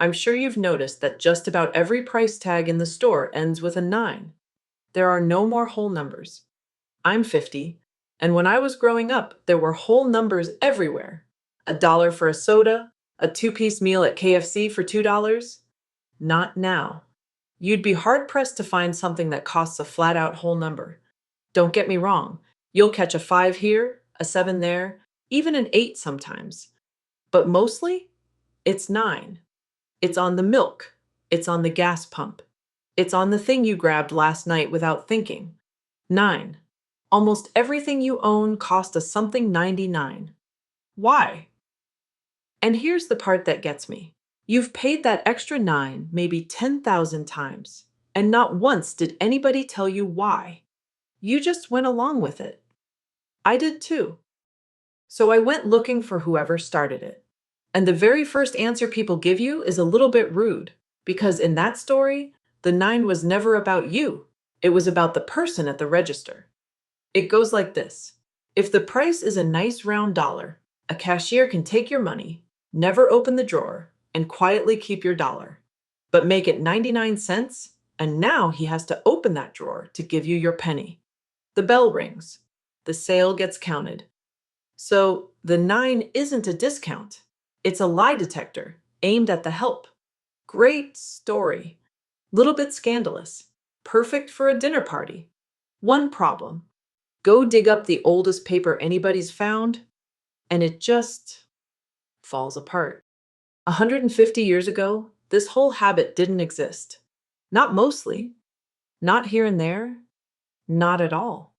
I'm sure you've noticed that just about every price tag in the store ends with a 9. There are no more whole numbers. I'm 50, and when I was growing up, there were whole numbers everywhere. $1 for a soda, a two-piece meal at KFC for $2. Not now. You'd be hard-pressed to find something that costs a flat-out whole number. Don't get me wrong, you'll catch a 5 here, a 7 there, even an 8 sometimes. But mostly, it's 9. It's on the milk. It's on the gas pump. It's on the thing you grabbed last night without thinking. 9. Almost everything you own cost us something 99. Why? And here's the part that gets me. You've paid that extra 9 maybe 10,000 times, and not once did anybody tell you why. You just went along with it. I did too. So I went looking for whoever started it. And the very first answer people give you is a little bit rude, because in that story, the 9 was never about you. It was about the person at the register. It goes like this. If the price is a nice round dollar, a cashier can take your money, never open the drawer, and quietly keep your dollar. But make it 99 cents, and now he has to open that drawer to give you your penny. The bell rings. The sale gets counted. So the 9 isn't a discount. It's a lie detector aimed at the help. Great story. Little bit scandalous. Perfect for a dinner party. One problem. Go dig up the oldest paper anybody's found, and it just falls apart. 150 years ago, this whole habit didn't exist. Not mostly. Not here and there. Not at all.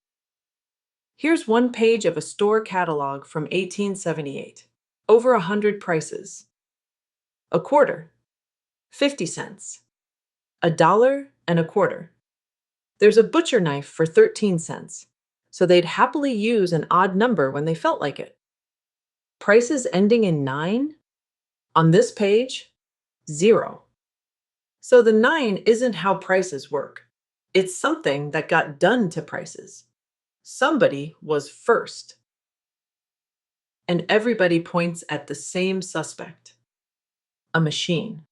Here's one page of a store catalog from 1878. Over 100 prices. A quarter. 50 cents. $1.25. There's a butcher knife for 13 cents. So they'd happily use an odd number when they felt like it. Prices ending in 9? On this page, 0. So the 9 isn't how prices work. It's something that got done to prices. Somebody was first. And everybody points at the same suspect. A machine.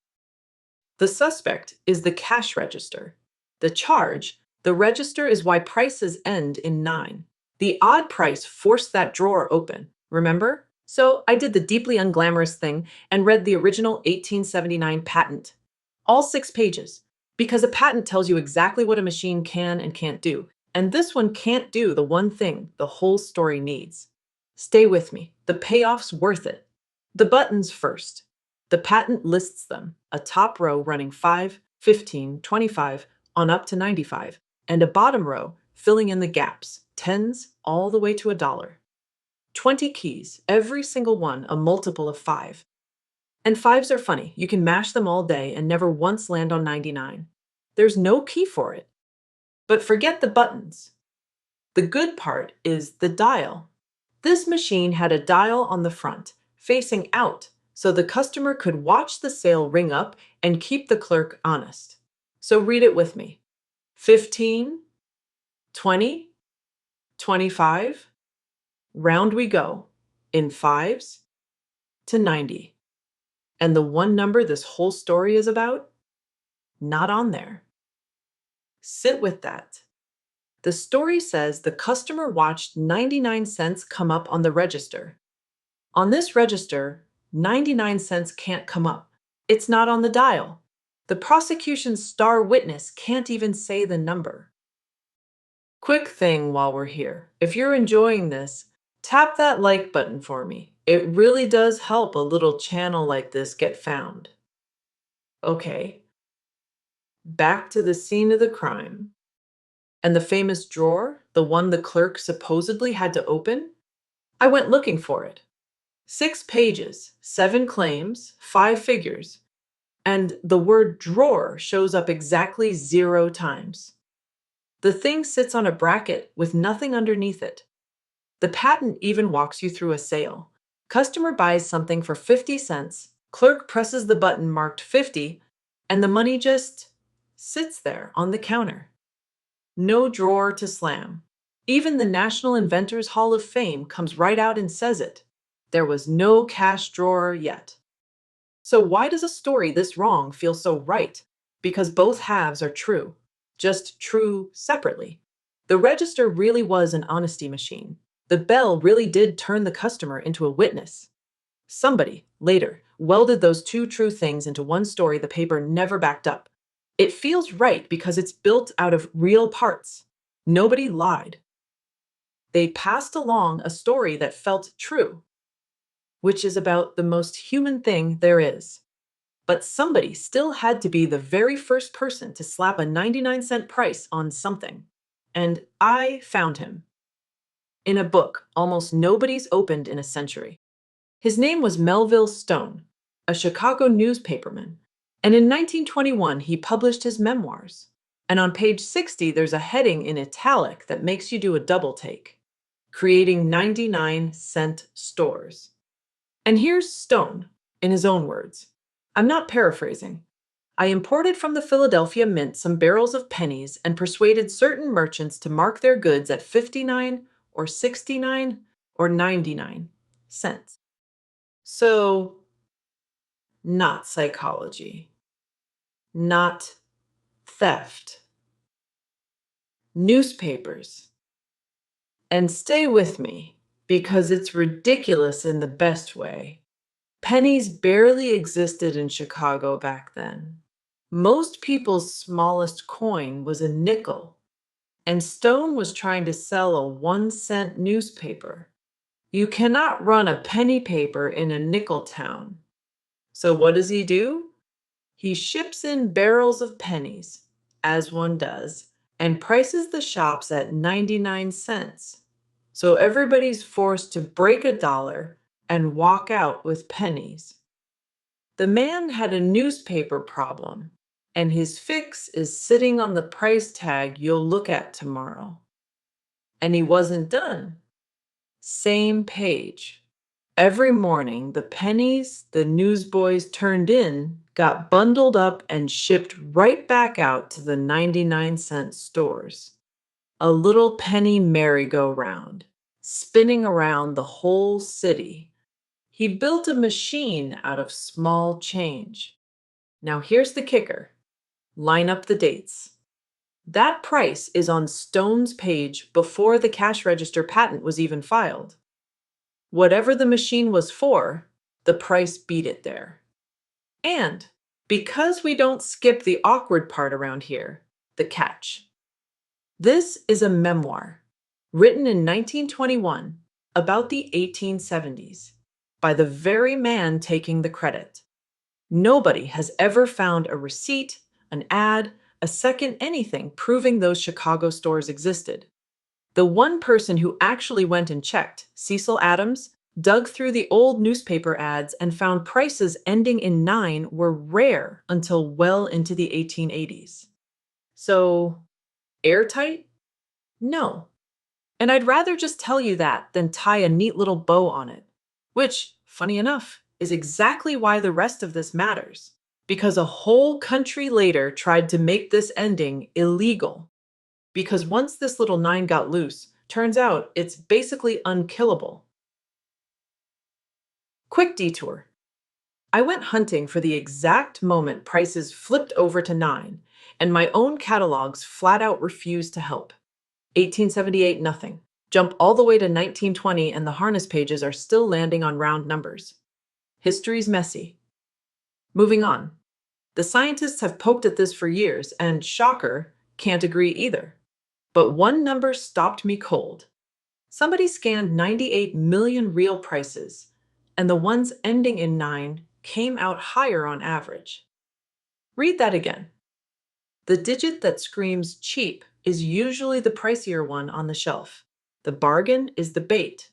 The suspect is the cash register. The charge, the register, is why prices end in 9. The odd price forced that drawer open, remember? So I did the deeply unglamorous thing and read the original 1879 patent. All 6 pages. Because a patent tells you exactly what a machine can and can't do. And this one can't do the one thing the whole story needs. Stay with me. The payoff's worth it. The buttons first. The patent lists them, a top row running 5, 15, 25, on up to 95, and a bottom row filling in the gaps, tens all the way to $1. 20 keys, every single one a multiple of 5. And 5s are funny. You can mash them all day and never once land on 99. There's no key for it. But forget the buttons. The good part is the dial. This machine had a dial on the front, facing out, so the customer could watch the sale ring up and keep the clerk honest. So read it with me. 15, 20, 25. Round we go, in 5s to 90. And the one number this whole story is about? Not on there. Sit with that. The story says the customer watched 99 cents come up on the register. On this register, 99 cents can't come up. It's not on the dial. The prosecution's star witness can't even say the number. Quick thing while we're here. If you're enjoying this, tap that like button for me. It really does help a little channel like this get found. Okay, back to the scene of the crime. And the famous drawer, the one the clerk supposedly had to open? I went looking for it. 6 pages, 7 claims, 5 figures, and the word drawer shows up exactly 0 times. The thing sits on a bracket with nothing underneath it. The patent even walks you through a sale. Customer buys something for 50 cents, clerk presses the button marked 50, and the money just sits there on the counter. No drawer to slam. Even the National Inventors Hall of Fame comes right out and says it. There was no cash drawer yet. So, why does a story this wrong feel so right? Because both halves are true, just true separately. The register really was an honesty machine. The bell really did turn the customer into a witness. Somebody, later, welded those two true things into one story the paper never backed up. It feels right because it's built out of real parts. Nobody lied. They passed along a story that felt true, which is about the most human thing there is. But somebody still had to be the very first person to slap a 99-cent price on something. And I found him in a book almost nobody's opened in a century. His name was Melville Stone, a Chicago newspaperman. And in 1921, he published his memoirs. And on page 60, there's a heading in italic that makes you do a double take: creating 99-cent stores. And here's Stone, in his own words. I'm not paraphrasing. I imported from the Philadelphia Mint some barrels of pennies and persuaded certain merchants to mark their goods at 59 or 69 or 99 cents. So, not psychology, not theft, newspapers. And stay with me, because it's ridiculous in the best way. Pennies barely existed in Chicago back then. Most people's smallest coin was a nickel, and Stone was trying to sell a 1-cent newspaper. You cannot run a penny paper in a nickel town. So what does he do? He ships in barrels of pennies, as one does, and prices the shops at 99 cents. So everybody's forced to break a dollar and walk out with pennies. The man had a newspaper problem, and his fix is sitting on the price tag you'll look at tomorrow. And he wasn't done. Same page. Every morning, the pennies the newsboys turned in got bundled up and shipped right back out to the 99-cent stores. A little penny merry-go-round, spinning around the whole city. He built a machine out of small change. Now here's the kicker. Line up the dates. That price is on Stone's page before the cash register patent was even filed. Whatever the machine was for, the price beat it there. And because we don't skip the awkward part around here, the catch. This is a memoir written in 1921 about the 1870s by the very man taking the credit. Nobody has ever found a receipt, an ad, a second anything proving those Chicago stores existed. The one person who actually went and checked, Cecil Adams, dug through the old newspaper ads and found prices ending in 9 were rare until well into the 1880s. So, airtight? No. And I'd rather just tell you that than tie a neat little bow on it. Which, funny enough, is exactly why the rest of this matters. Because a whole country later tried to make this ending illegal. Because once this little 9 got loose, turns out it's basically unkillable. Quick detour. I went hunting for the exact moment prices flipped over to 9, and my own catalogs flat out refused to help. 1878, nothing. Jump all the way to 1920, and the harness pages are still landing on round numbers. History's messy. Moving on. The scientists have poked at this for years, and shocker, can't agree either. But one number stopped me cold. Somebody scanned 98 million real prices, and the ones ending in 9 came out higher on average. Read that again. The digit that screams cheap is usually the pricier one on the shelf. The bargain is the bait.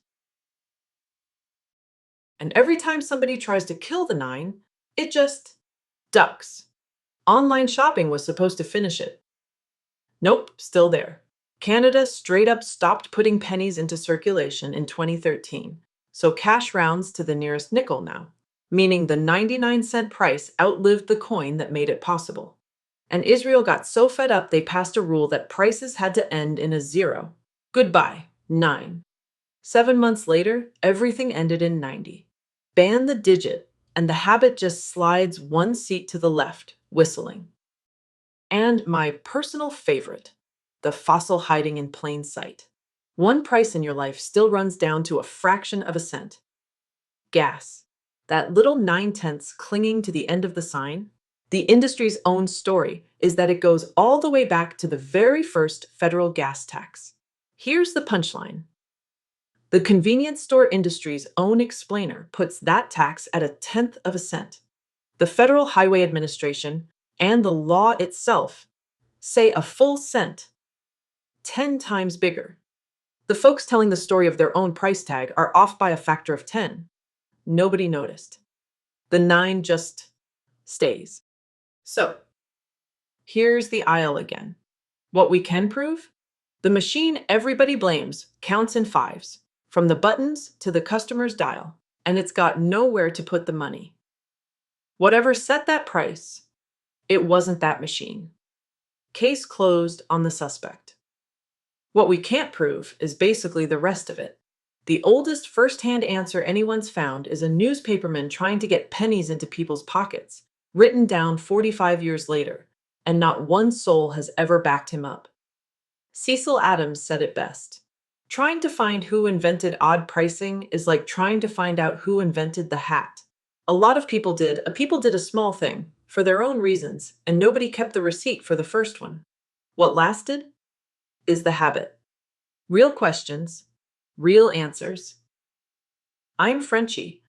And every time somebody tries to kill the 9, it just ducks. Online shopping was supposed to finish it. Nope, still there. Canada straight up stopped putting pennies into circulation in 2013, so cash rounds to the nearest nickel now, meaning the 99-cent price outlived the coin that made it possible. And Israel got so fed up they passed a rule that prices had to end in a 0. Goodbye, 9. 7 months later, everything ended in 90. Ban the digit, and the habit just slides one seat to the left, whistling. And my personal favorite, the fossil hiding in plain sight. One price in your life still runs down to a fraction of a cent. Gas. That little 9 tenths clinging to the end of the sign. The industry's own story is that it goes all the way back to the very first federal gas tax. Here's the punchline. The convenience store industry's own explainer puts that tax at a tenth of a cent. The Federal Highway Administration and the law itself say a full cent, 10 times bigger. The folks telling the story of their own price tag are off by a factor of 10. Nobody noticed. The 9 just stays. So, here's the aisle again. What we can prove? The machine everybody blames counts in fives, from the buttons to the customer's dial, and it's got nowhere to put the money. Whatever set that price, it wasn't that machine. Case closed on the suspect. What we can't prove is basically the rest of it. The oldest first-hand answer anyone's found is a newspaperman trying to get pennies into people's pockets, written down 45 years later, and not one soul has ever backed him up. Cecil Adams said it best. Trying to find who invented odd pricing is like trying to find out who invented the hat. A lot of people did. People did a small thing, for their own reasons, and nobody kept the receipt for the first one. What lasted is the habit. Real questions, real answers. I'm Frenchie.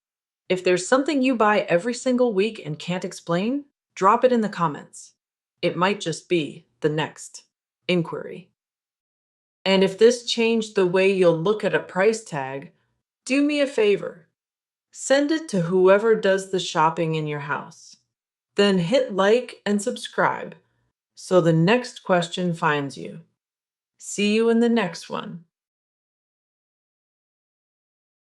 If there's something you buy every single week and can't explain, drop it in the comments. It might just be the next inquiry. And if this changed the way you'll look at a price tag, do me a favor. Send it to whoever does the shopping in your house. Then hit like and subscribe so the next question finds you. See you in the next one.